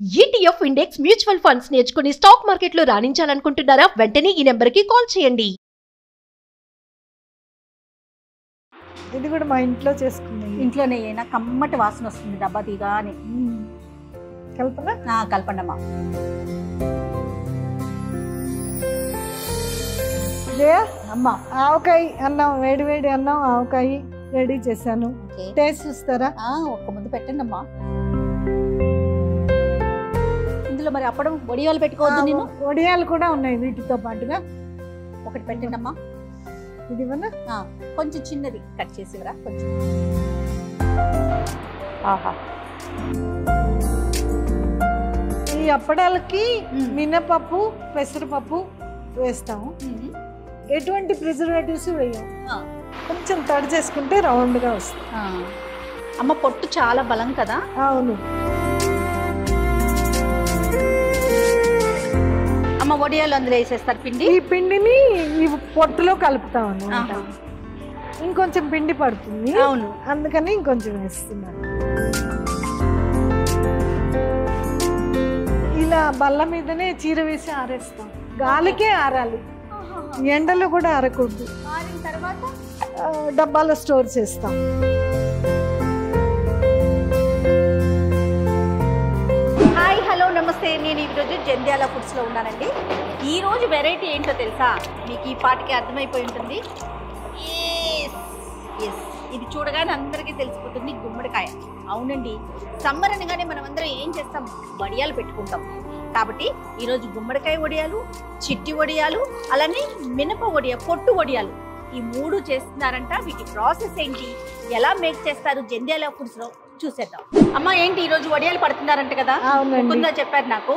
ETF index mutual funds నేర్చుకుని stock మార్కెట్లో రాణించాలనుకుంటున్నారా? వెంటనే ఈ నెంబర్కి కాల్ చేయండి. ఇది కూడా మా ఇంట్లో చేసుకున్నాయి. ఇంట్లోనే అయినా కమ్మటి వాసన వస్తుంది డబ్బా తీగానే. కల్పన కల్పనమ్మా. అమ్మ ఆవకాయ అన్నం, వేడి వేడి అన్నం ఆవకాయ రెడీ చేశాను. టేస్ట్ చూస్తారా? ఒక్క ముందు పెట్టండి అమ్మా. ఇందులో మరి అప్పడం వడియాలు పెట్టుకోవద్దు. నేను వడియాలు కూడా ఉన్నాయి వీటితో పాటుగా. ఒకటి పెట్టండి అమ్మా. ఇది కొంచెం చిన్నది కట్ చేసివరా కొంచెం. ఆహా, ఈ అప్పడాలకి మినపప్పు, పెసరపప్పు వేస్తాము. ఎటువంటి ప్రిజర్వేటివ్స్ వేయం. కొంచెం తడి చేసుకుంటే రౌండ్ గా వస్తుంది. అమ్మ పొట్టు చాలా బలం కదా. అవును అమ్మ. వడియాలు అందులో వేసేస్తారు పిండి. ఈ పిండిని ఈ పొట్టులో కలుపుతాం అన్నమాట. ఇంకొంచెం పిండి పడుతుంది. అవును, అందుకని ఇంకొంచెం వేస్తున్నాను. ఇలా బల్ల మీదనే చీర వేసి ఆరేస్తాం. గాలికే ఆరాలి, ఎండలో కూడా ఆరకూడదు. ఆరిన తర్వాత డబ్బాలో స్టోర్ చేస్తాం. హాయ్, హలో, నమస్తే. నేను ఈరోజు జంధ్యాల ఫుడ్స్లో ఉన్నానండి. ఈరోజు వెరైటీ ఏంటో తెలుసా? మీకు ఈ పాటికి అర్థమైపోయి ఉంటుంది. ఇది చూడగానే అందరికీ తెలిసిపోతుంది, గుమ్మడికాయ. అవునండి, సమ్మర్ అనగానే మనం అందరం ఏం చేస్తాం? వడియాలు పెట్టుకుంటాం. కాబట్టి ఈరోజు గుమ్మడికాయ వడియాలు, చిట్టి వడియాలు, అలానే మినప వడియ, పొట్టు వడియాలు, ఈ మూడు చేస్తున్నారంట. వీటి ప్రాసెస్ ఏంటి, ఎలా మేక్ చేస్తారు జంధ్యాల ఫుడ్స్ లో చూసేద్దాం. అమ్మ, ఏంటి ఈరోజు వడియాలు పడుతున్నారంట కదా? ముందుగా చెప్పారు నాకు.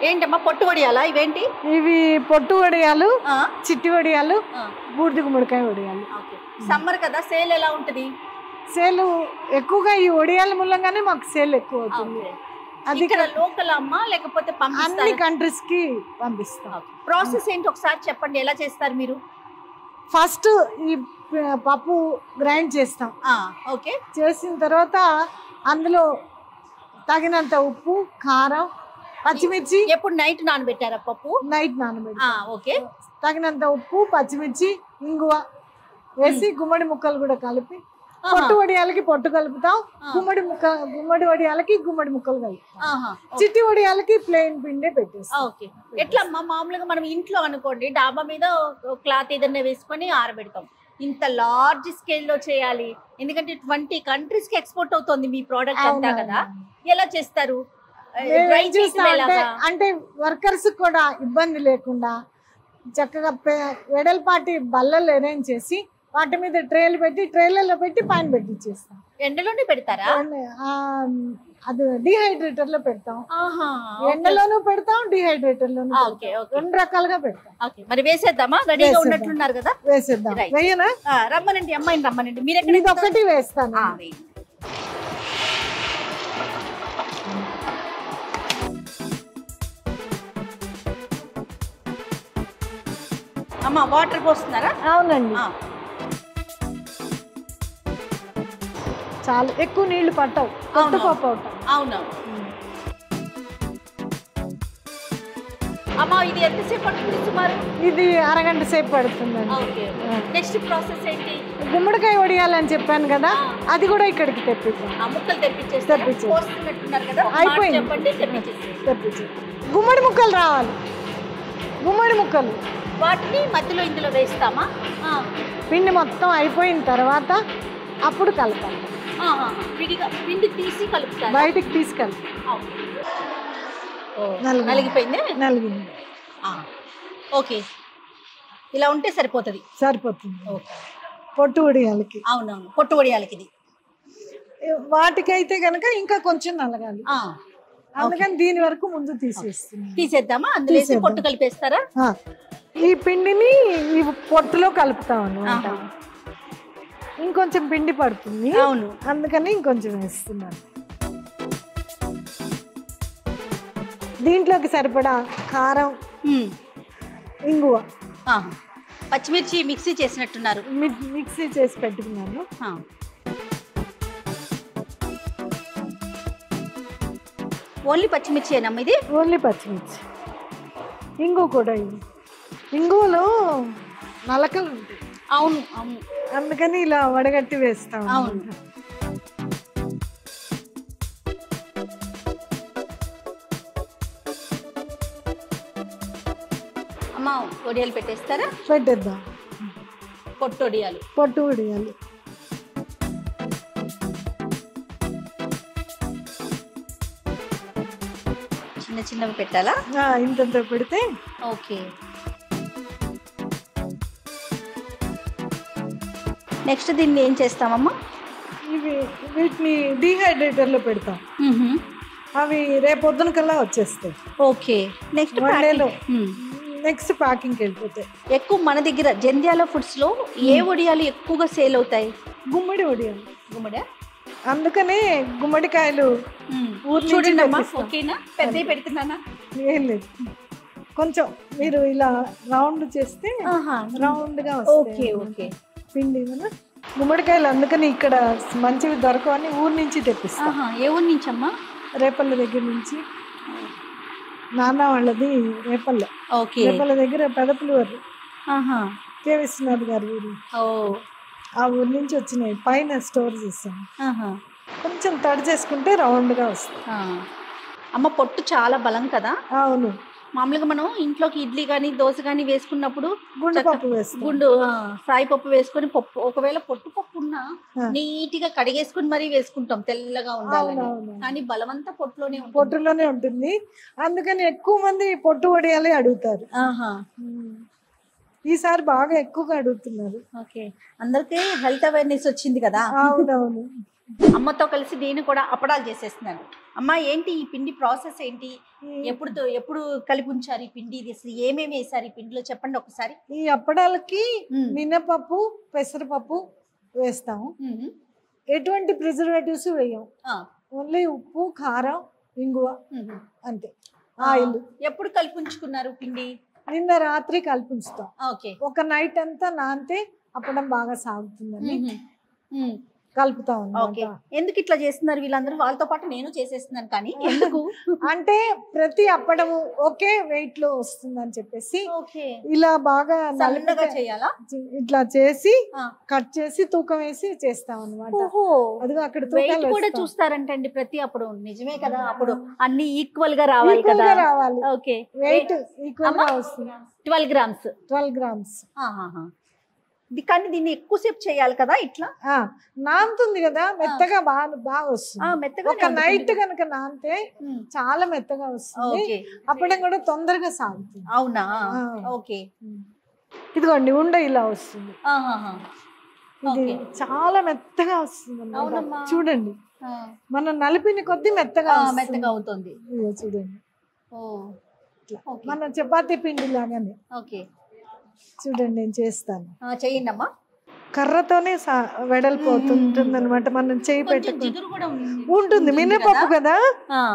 ఏంటమ్మా పొట్టు వడియాలా? ఇవేంటి? ఇవి పొట్టు వడియాలు, చిట్టి వడియాలు, బూడిద గుమ్మడికాయ వడియాలు. సమ్మర్ కదా, సేల్ ఎలా ఉంటది? సేల్ ఎక్కువగా ఈ వడియాల మూలంగానే మాకు సేల్ ఎక్కువ అవుతుంది. అది ఇక్కడ లోకల్ అమ్మా లేకపోతే అన్ని కంట్రీస్ కి పంపిస్తాం. ప్రాసెస్ ఏంటి ఒకసారి చెప్పండి, ఎలా చేస్తారు మీరు? ఫస్ట్ ఈ పప్పు గ్రైండ్ చేస్తాం. ఓకే. చేసిన తర్వాత అందులో తగినంత ఉప్పు, కారం, పచ్చిమిర్చి. ఎప్పుడు నైట్ నానబెట్టారా పప్పు? నైట్ నానబెట్టి. ఓకే. తగినంత ఉప్పు, పచ్చిమిర్చి, ఇంగువ వేసి గుమ్మడి ముక్కలు కూడా కలిపి, పొట్టు వడియాలకి పొట్టు కలుపుతాం, గుమ్మడి వడియాలకి గుమ్మడి ముక్కలు కలుపుతాం, చిట్టి వడియాలకి ప్లెయిన్ పిండే పెట్టేస్తాం. ఓకే. ఎట్లా అమ్మా? మామూలుగా మనం ఇంట్లో అనుకోండి, డాబా మీద క్లాత్ ఏదైనా వేసుకొని ఆరబెడతాం. ఇంత లార్జ్ స్కేల్ లో చేయాలి, ఎందుకంటే 20 కంట్రీస్ కి ఎక్స్పోర్ట్ అవుతుంది మీ ప్రోడక్ట్ అంతా కదా. ఎలా చేస్తారు? అంటే వర్కర్స్ కూడా ఇబ్బంది లేకుండా చక్కగా వెడల్పాటి బల్లలు అరేంజ్ చేసి వాటి మీద ట్రేలు పెట్టి, ట్రేలలో పెట్టి పైన పెట్టిచ్చేస్తాం. ఎండలోనే పెడతారా? అది డిహైడ్రేటర్ లో పెడతాం. ఎండలోనూ పెడతాం, డిహైడ్రేటర్ లోను. రెండు రకాలుగా పెడతాం. మరి వేసేద్దామా? రెడీగా ఉన్నట్లున్నారు కదా, వేసేద్దాం. వేయనా? రమ్మనండి, అమ్మాయిని రమ్మనండి. మీరు ఎక్కడ? ఇది ఒకటి వేస్తాను. అమ్మా, వాటర్ పోస్తున్నారా? అవునండి, చాలా ఎక్కువ నీళ్లు పట్టవు, పప్పు అవుతాం. అవునవును. అమ్మా, ఇది ఎంతసేపు పడుతుంది సుమారు? ఇది అరగంట సేపు పడుతుందండి. నెక్స్ట్ ప్రాసెస్ ఏంటి? గుమ్మడికాయ వడియాలని చెప్పాను కదా, అది కూడా ఇక్కడికి తెప్పిస్తాం. ముక్కలు తెప్పించేస్తున్నారు కదా, అయిపోయింది. తెప్పించి గుమ్మడి ముక్కలు రావాలి. గుమ్మడి ముక్కలు వాటిని మధ్యలో ఇందులో వేస్తామా? పిండి మొత్తం అయిపోయిన తర్వాత అప్పుడు కలపాలి. పిండి తీసి కలుపుతారు, బయటికి తీసుకెళ్ళి. నలిగిపోయింది. నలిగింది. ఓకే, ఇలా ఉంటే సరిపోతుంది. పొట్టు వడియాలకి. అవునవును, పొట్టు వడియాలకి. ఇది వాటికైతే కనుక ఇంకా కొంచెం నలగాలి, అందుకని దీని వరకు ముందు తీసేద్దామా? అందులో పొట్టు కలిపేస్తారా? ఈ పిండిని ఈ పొట్టులో కలుపుతాం అన్నమాట. ఇంకొంచెం పిండి పడుతుంది. అవును, అందుకని ఇంకొంచెం వేస్తున్నాను. దీంట్లోకి సరిపడా కారం, ఇంగువ, పచ్చిమిర్చి మిక్సీ చేసినట్టున్నారు. మిక్సీ చేసి పెట్టుకున్నాను. ఓన్లీ పచ్చిమిర్చియేనమ్మా ఇది? ఓన్లీ పచ్చిమిర్చి. ఇంగు కూడా ఇది. ఇంగులో నలకలు ఉంటాయి. అవును అవును, అందుకని ఇలా వడగట్టి వేస్తాం. అవును. అమ్మ వడియాలు పెట్టేస్తారా? పెట్టేద్దాం. పొట్టు వడియాలు. పొట్టు వడియాలు. చిన్న చిన్నవి పెట్టాలా? ఇంతంత పెడితే. ఓకే. నెక్స్ట్ దీన్ని ఏం చేస్తామమ్మా? వీటిని డీహైడ్రేటర్లో పెడతాం. అవి రేపొద్దున కల్లా వచ్చేస్తాయి. ఓకే. నెక్స్ట్ నెక్స్ట్ ప్యాకింగ్కి వెళ్ళిపోతాయి. ఎక్కువ మన దగ్గర జంధ్యాల ఫుడ్స్లో ఏ వడియాలు ఎక్కువగా సేల్ అవుతాయి? గుమ్మడి వడియాలు. గుమ్మడి. అందుకనే గుమ్మడికాయలు చూడండి అమ్మా. ఓకేనా? పెద్దవి పెడుతున్నానా? ఏం లేదు, కొంచెం మీరు ఇలా రౌండ్ చేస్తే రౌండ్గా ఓకే ఓకే పిండి. గుమ్మడికాయలు అందుకని ఇక్కడ మంచివి దొరకవని ఊరు నుంచి తెప్పిస్తాం. ఏ ఊరు నుంచి అమ్మా? రేపల్ల దగ్గర నుంచి. నాన్న వాళ్ళది రేపల్ల. ఓకే. రేపల్ల దగ్గర పెదపులూరు కే విశ్వనాథ్ గారి ఊరు. ఆ ఊరు నుంచి వచ్చినాయి. పైన స్టోర్ చేస్తాం. కొంచెం తడి చేసుకుంటే రౌండ్గా వస్తుంది. అమ్మ పొట్టు చాలా బలం కదా? అవును. మామూలుగా మనం ఇంట్లోకి ఇడ్లీ కానీ దోశ కానీ వేసుకున్నప్పుడు గుండు పప్పు వేస్తాం. సాయి పప్పు వేసుకొని పప్పు, ఒకవేళ పొట్టు పప్పు ఉన్నా నీట్ గా కడిగేసుకుని మరీ వేసుకుంటాం తెల్లగా ఉండాలని. కానీ బలమంతా పొట్టులోనే ఉంటుంది. అందుకని ఎక్కువ మంది పొట్టు వడియాలే అడుగుతారు. ఈసారి బాగా ఎక్కువగా అడుగుతున్నారు. ఓకే. అందరికీ హెల్త్ అవేర్నెస్ వచ్చింది కదా? అవునవును. అమ్మతో కలిసి నేను కూడా అప్పడాలు చేసేస్తున్నాను. అమ్మ ఏంటి ఈ పిండి ప్రాసెస్ ఏంటి? ఎప్పుడు కలిపి ఉంచారు ఈ పిండి? ఇది అసలు ఏమేమి వేసారు ఈ పిండిలో చెప్పండి ఒకసారి. ఈ అప్పడాలకి మినపప్పు, పెసరపప్పు వేస్తాము. ఎటువంటి ప్రిజర్వేటివ్స్ వేయం. ఓన్లీ ఉప్పు, కారం, ఇంగువ అంతే. ఆయిల్. ఎప్పుడు కలిపి ఉంచుకున్నారు పిండి? నిన్న రాత్రి కలిపి ఉంచుతాం. ఓకే. ఒక నైట్ అంతా నానితే అప్పడం బాగా సాగుతుందని కలుపుతాం. ఎందుకు ఇట్లా చేస్తున్నారు వీళ్ళందరూ? వాళ్ళతో పాటు నేను చేసేస్తున్నాను. కానీ ఎందుకు అంటే ప్రతి అప్పడము ఒకే వెయిట్ లో వస్తుందని చెప్పేసి ఇలా బాగా నల్లగా చేయాలా? ఇట్లా చేసి కట్ చేసి తూకం వేసి చేస్తాం అన్నమాట. అదిగో అక్కడ వెయిట్ కూడా చూస్తారంటండి ప్రతి అప్పుడు. నిజమే కదా? అప్పుడు అన్ని ఈక్వల్ గా రావాలి కదా? రావాలి. ఓకే. వెయిట్ ఈక్వల్ గా వస్తుంది. 12 గ్రామ్స్. 12 గ్రామ్స్. కానీ దీన్ని ఎక్కువసేపు చేయాలి కదా? ఇట్లా నానుతుంది కదా, మెత్తగా బాగా వస్తుంది. మెత్తగా ఒక నైట్ కనుక నానితే చాలా మెత్తగా వస్తుంది. అప్పడం కూడా తొందరగా సాగుతుంది. అవునా? ఓకే. ఇదిగోండి ఉండ ఇలా వస్తుంది. ఇది చాలా మెత్తగా వస్తుంది. చూడండి, మనం నలిపిన కొద్దీ మెత్తగా అవుతుంది. చూడండి, మన చపాతీ పిండి లాగానే. ఓకే. చూడండి, నేను చేస్తాను. చెయ్యండి అమ్మా. కర్రతోనే వెడల్పోతుంటుంది అనమాట. మనం చేయి పెట్టుకుని ఉంటుంది. మినపప్పు కదా,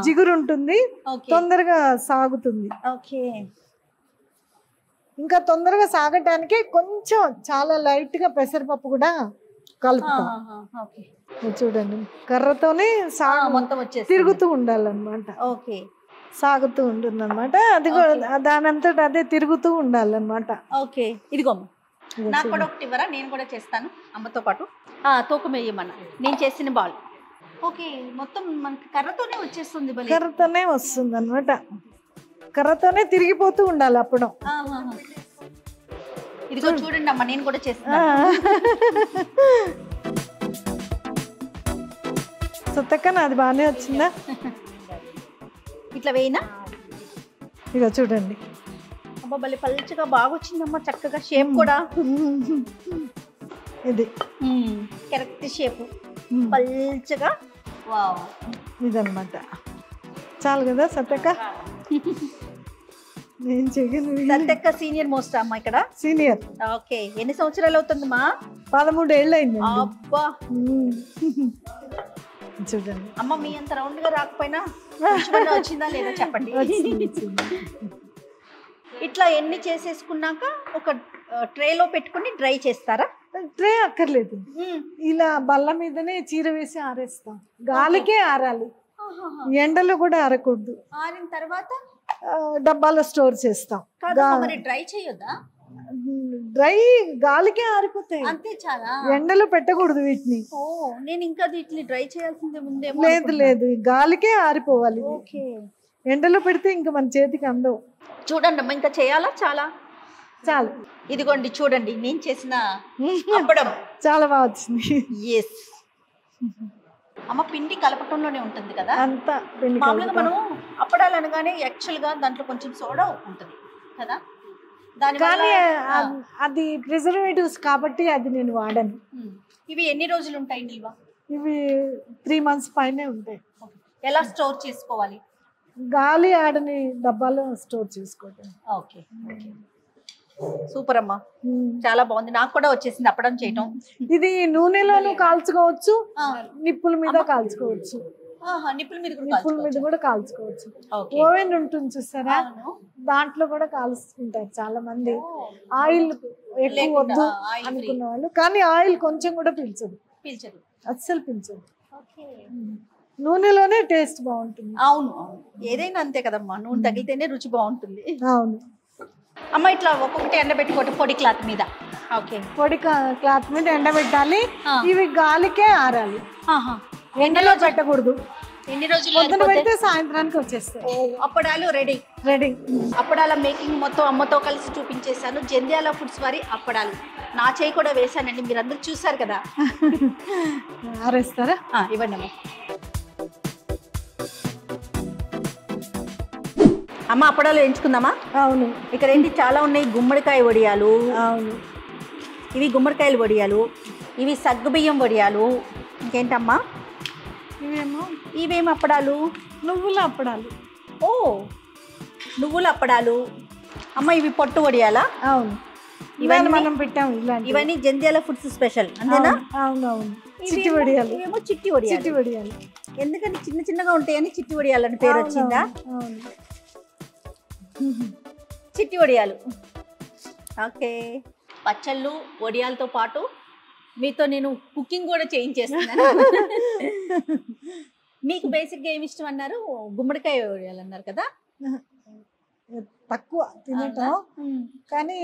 జిగురు ఉంటుంది, తొందరగా సాగుతుంది. ఓకే. ఇంకా తొందరగా సాగటానికి కొంచెం చాలా లైట్ గా పెసరపప్పు కూడా కలుపుతాం. చూడండి, కర్రతోనే మొత్తం వచ్చేసి తిరుగుతూ ఉండాలన్నమాట. ఓకే. సాగుతూ ఉంటుంది అనమాట. అది దానంతట అదే తిరుగుతూ ఉండాలన్నమాట. ఓకే. ఇదిగోమ్మ, నాకు కూడా ఒకటి ఇవ్వరా? నేను కూడా చేస్తాను అమ్మతో పాటు. తూకం వేయమన్నా, నేను చేసిన బాల్. ఓకే. మొత్తం మనకి కర్రతోనే వచ్చేస్తుంది. కర్రతోనే వస్తుంది అనమాట. కర్రతోనే తిరిగిపోతూ ఉండాలి అప్పుడు. ఇదిగో చూడండి అమ్మ, నేను కూడా చేస్తాను. సొత్తక్క నాది బాగానే వచ్చిందా? ఇట్లా వేయినా? ఇక చూడండి, అబ్బా భలే పల్చగా బాగా వచ్చిందమ్మా. చక్కగా షేప్ కూడా ఇది కరెక్ట్ షేప్, పల్చగా. వావ్, ఇదన్నమాట. చాలు కదా సత్తక్క? నేను చెయ్యను. సత్తక్క సీనియర్ మోస్ట్ అమ్మా ఇక్కడ. సీనియర్. ఓకే. ఎన్ని సంవత్సరాలు అవుతుందమ్మా? 13 ఏళ్ళు అయింది. అబ్బా. చూడండి అమ్మ, మీ అంత రౌండ్ గా రాకపోయినా వచ్చిందా లేదా చెప్పండి. ఇట్లా ఎన్ని చేసేసుకున్నాక ఒక ట్రేలో పెట్టుకుని డ్రై చేస్తారా? ట్రే అక్కర్లేదు, ఇలా బల్ల మీదనే చీర వేసి ఆరేస్తాం. గాలికే ఆరాలి. ఎండలో కూడా ఆరకూడదు. ఆరిన తర్వాత డబ్బాలో స్టోర్ చేస్తాం. మరి డ్రై చేయొద్దా? డ్రై గాలికే ఆరిపోతాయి, అంతే చాలా. ఎండలో పెట్టకూడదు వీటిని. ఓ నేను ఇంకా వీటిని డ్రై చేయాల్సిందే ముందేమో. లేదు లేదు, గాలికే ఆరిపోవాలి. ఓకే. ఎండలో పెడితే ఇంకా మన చేతికి అందవు. చూడండి అమ్మ, ఇంకా చేయాలా? చాలా చాలు. ఇదిగోండి చూడండి నేను చేసిన అప్పడం చాలా బాగా వచ్చింది. ఎస్ అమ్మ, పిండి కలపటంలోనే ఉంటుంది కదా అంతా పిండి మామూలుగా. మనం అప్పడాలు అనగానే యాక్చువల్ గా దాంట్లో కొంచెం సోడా ఉంటుంది కదా, దాని కానీ అది ప్రిజర్వేటివ్స్ కాబట్టి అది నేను వాడను. ఇవి ఎన్ని రోజులు ఉంటాయి నిల్వ? ఇవి 3 months పైనే ఉంటాయి. ఎలా స్టోర్ చేసుకోవాలి? గాలి ఆడని డబ్బాలో స్టోర్ చేసుకోవటం. ఓకే, సూపర్ అమ్మా, చాలా బాగుంది. నాకు కూడా వచ్చేసింది అప్పడం చేయటం. ఇది నూనెలోనూ కాల్చుకోవచ్చు, నిప్పుల మీద కాల్చుకోవచ్చు. నిప్పుల మీద కూడా కాల్చుకోవచ్చు. ఓవెన్ ఉంటుంది చూసారా, దాంట్లో కూడా కాల్చుకుంటారు చాలా మంది. ఆయిల్ ఎక్కువ వద్దు అనుకున్న వాళ్ళు, కానీ ఆయిల్ కొంచెం కూడా పీల్చదు, అస్సలు పీల్చదు. నూనెలోనే టేస్ట్ బాగుంటుంది. అవును అవును, ఏదైనా అంతే కదమ్మా, నూనె తగిలితేనే రుచి బాగుంటుంది. అవును అమ్మ, ఇట్లా ఒక్కొక్కటి ఎండబెట్టుకోవటం పొడి క్లాత్ మీద. ఓకే, పొడి క్లాత్ మీద ఎండబెట్టాలి. ఇవి గాలికే ఆరాలి, ఎండలో పెట్టకూడదు. ఎన్ని రోజులు పొద్దున పెడితే సాయంత్రానికి వచ్చేస్తాయి. అప్పడాలు రెడీ. అప్పడాల మేకింగ్ మొత్తం అమ్మతో కలిసి చూపించేశాను. జంధ్యాల ఫుడ్స్ వారి అప్పడాలు. నా చేయి కూడా వేసానండి, మీరు అందరూ చూసారు కదా. ఆరేస్తారా? ఇవ్వండి అమ్మ. అమ్మ, అప్పడాలు ఎంచుకుందామా? అవును. ఇక్కడ ఏంటి చాలా ఉన్నాయి. గుమ్మడికాయ వడియాలు. అవును, ఇవి గుమ్మడికాయలు వడియాలు, ఇవి సగ్గుబియ్యం వడియాలు. ఇంకేంటమ్మా? ఇవేం అప్పడాలు? నువ్వుల అప్పడాలు. ఓ, నువ్వుల అప్పడాలు. అమ్మ, ఇవి పొట్టు వడియాలా? అవును, ఇవన్నీ మనం పెట్టాము. ఇవన్నీ జంధ్యాల ఫుడ్స్ స్పెషల్ అంతేనా? అవునవును. చిట్టి వడియాలు. ఇవేమో చిట్టి వడియాలు. ఎందుకని చిన్న చిన్నగా ఉంటాయని చిట్టి వడియాలు అని పేరు వచ్చిందా? చిట్టి వడియాలు. ఓకే, పచ్చళ్ళు వడియాలతో పాటు మీతో నేను కుకింగ్ కూడా చేయించేస్తున్నాను. మీకు బేసిక్గా ఏమి ఇష్టం అన్నారు? గుమ్మడికాయ వడియాలు అన్నారు కదా. తక్కువ తినటం, కానీ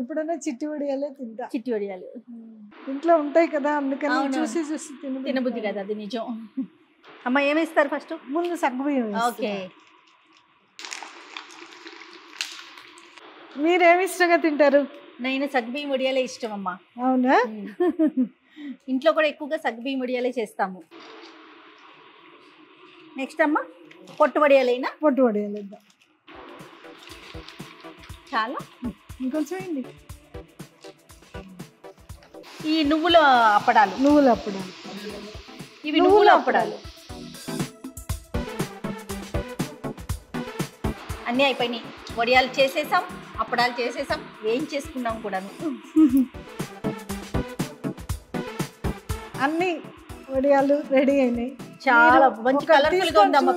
ఎప్పుడైనా చిట్టి వడియాలే తింటా. చిట్టి వడియాలు ఇంట్లో ఉంటాయి కదా, అందుకని చూసి చూసి తినబుద్ధి కదా, అది నిజం. అమ్మ, ఏమేస్తారు ఫస్ట్? ముందు సగ్గుబియ్యం. ఓకే, మీరేమి ఇష్టంగా తింటారు? నేను సగ్గుబియ్యం వడియాలే ఇష్టం అమ్మా. అవునా? ఇంట్లో కూడా ఎక్కువగా సగ్గుబియ్యం వడియాలే చేస్తాము. నెక్స్ట్ అమ్మ, పొట్టు వడియాలైనా? పొట్టు వడియాలు చాలా, ఇంకొంచెం అయింది. ఈ నువ్వుల అప్పడాలు. ఇవి నువ్వుల అప్పడాలు అన్నీ అయిపోయినాయి. వడియాలు చేసేసాం, అప్పడాలు చేసేసాం, ఏం చేసుకున్నాం కూడాను. అన్ని వడియాలు రెడీ అయినాయి. చాలా మంచి కలర్ఫుల్ గా ఉంది అమ్మ.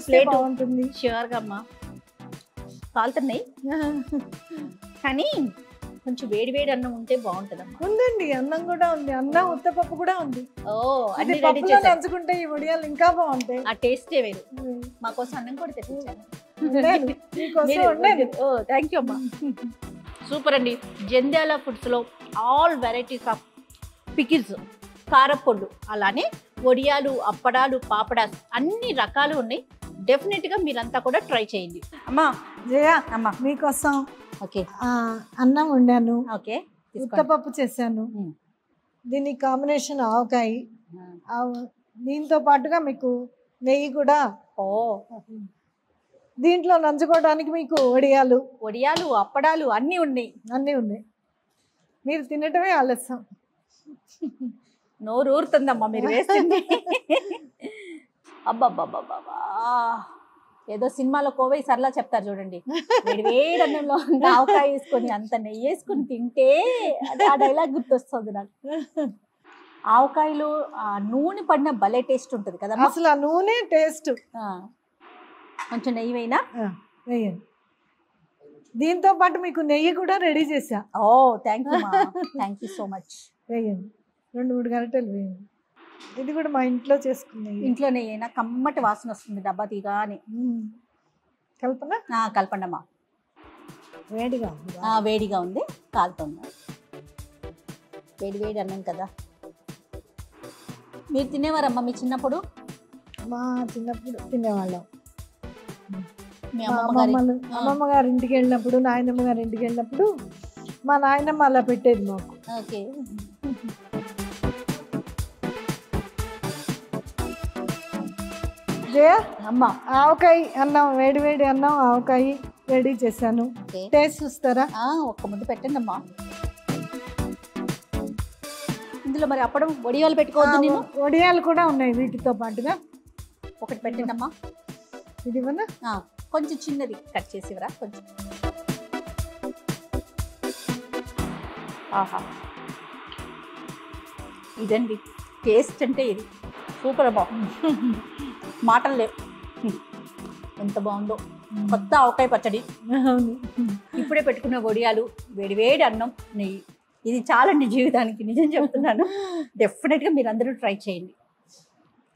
ప్లేట్ బాగుంటుంది. ష్యూర్ గా అమ్మా, కాలుతున్నాయి కానీ కొంచెం వేడి వేడి అన్నం ఉంటే బాగుంటుందమ్మా. ఉందండి, అన్నం కూడా ఉంది. అన్నం ఉత్తపప్పు కూడా ఉంది. ఓ, అన్ని రెడీ చేసి నంచుకుంటే ఈ వడియాలు ఇంకా బాగుంటాయి. ఆ టేస్టే వేరు. మా కోసం అన్నం కూడా తెప్పించాను. ఓ, థ్యాంక్ యూ అమ్మా. సూపర్ అండి. జంధ్యాల ఫుడ్స్ లో ఆల్ వెరైటీస్ ఆఫ్ పికిల్స్, కారపొళ్ళు, అలానే వడియాలు, అప్పడాలు, పాపడాస్ అన్ని రకాలు ఉన్నాయి. డెఫినెట్ గా మీరంతా కూడా ట్రై చేయండి. అమ్మా జయ, అమ్మా మీకోసం ఓకే అన్నం వండాను. ఓకే, ఉత్తపప్పు చేశాను. దీనికి కాంబినేషన్ ఆవకాయ. దీంతో పాటుగా మీకు నెయ్యి కూడా. ఓ, దీంట్లో నంచుకోవడానికి మీకు వడియాలు, అప్పడాలు అన్నీ ఉన్నాయి. మీరు తినటమే ఆలస్యం. నోరు ఊరుతుందమ్మా మీరు వేస్తుంది. అబ్బబ్బబ్బబ్బా, ఏదో సినిమాలో కోవై సర్లా చెప్తారు చూడండి, వేడి వేడి అన్నంలో ఆవకాయ వేసుకొని అంత నెయ్యి వేసుకొని తింటే ఆ డైలాగ్ గుర్తొస్తుంది నాకు. ఆవకాయలో నూనె పడిన భలే టేస్ట్ ఉంటుంది కదా అసలు. ఆ నూనె టేస్ట్. కొంచెం నెయ్యి వేయినా వేయండి. దీంతో పాటు మీకు నెయ్యి కూడా రెడీ చేసా. ఓ, థ్యాంక్ యూ సో మచ్. వేయండి, 2-3 గంటలు వేయండి. ఇది కూడా మా ఇంట్లో చేసుకున్నాయి. ఇంట్లోనే అయినా కమ్మటి వాసన వస్తుంది డబ్బా తీగానే. కల్పన కలపండమ్మా. వేడిగా ఉంది. వేడిగా ఉంది, కాలుతుంది. వేడి వేడి అన్నం కదా. మీరు తినేవారమ్మా మీ చిన్నప్పుడు? మా చిన్నప్పుడు తినేవాళ్ళం. మీ మా అమ్మమ్మ గారి ఇంటికి వెళ్ళినప్పుడు, నాయనమ్మ గారి ఇంటికి వెళ్ళినప్పుడు మా నాయనమ్మ అలా పెట్టేది మాకు. ఓకే. జయ అమ్మ ఆవకాయ అన్నం, వేడి వేడి అన్నం ఆవకాయ రెడీ చేశాను. టేస్ట్ చూస్తారా? ఒక్క ముద్ద పెట్టండి అమ్మా. ఇందులో మరి అప్పడం వడియాలు పెట్టుకోవద్దు నేను? వడియాలు కూడా ఉన్నాయి వీటితో పాటుగా. ఒకటి పెట్టండి అమ్మా. ఇది కొంచెం చిన్నది కట్ చేసివరా కొంచెం. ఆహా, ఇదండి టేస్ట్ అంటే ఇది. సూపర్ అమ్మా, మాటలు లేవు. ఎంత బాగుందో. కొత్త ఆవకాయ పచ్చడి, ఇప్పుడే పెట్టుకున్న వడియాలు, వేడివేడి అన్నం, నెయ్యి. ఇది చాలండి జీవితానికి, నిజం చెప్తున్నాను. డెఫినెట్గా మీరు అందరూ ట్రై చేయండి.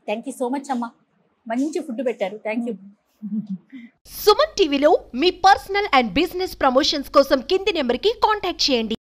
థ్యాంక్ యూ సో మచ్ అమ్మా, మంచి ఫుడ్ పెట్టారు. Thank you. సుమన్ టీవీలో మీ పర్సనల్ అండ్ బిజినెస్ ప్రమోషన్స్ కోసం కింది నెంబర్కి కాంటాక్ట్ చేయండి.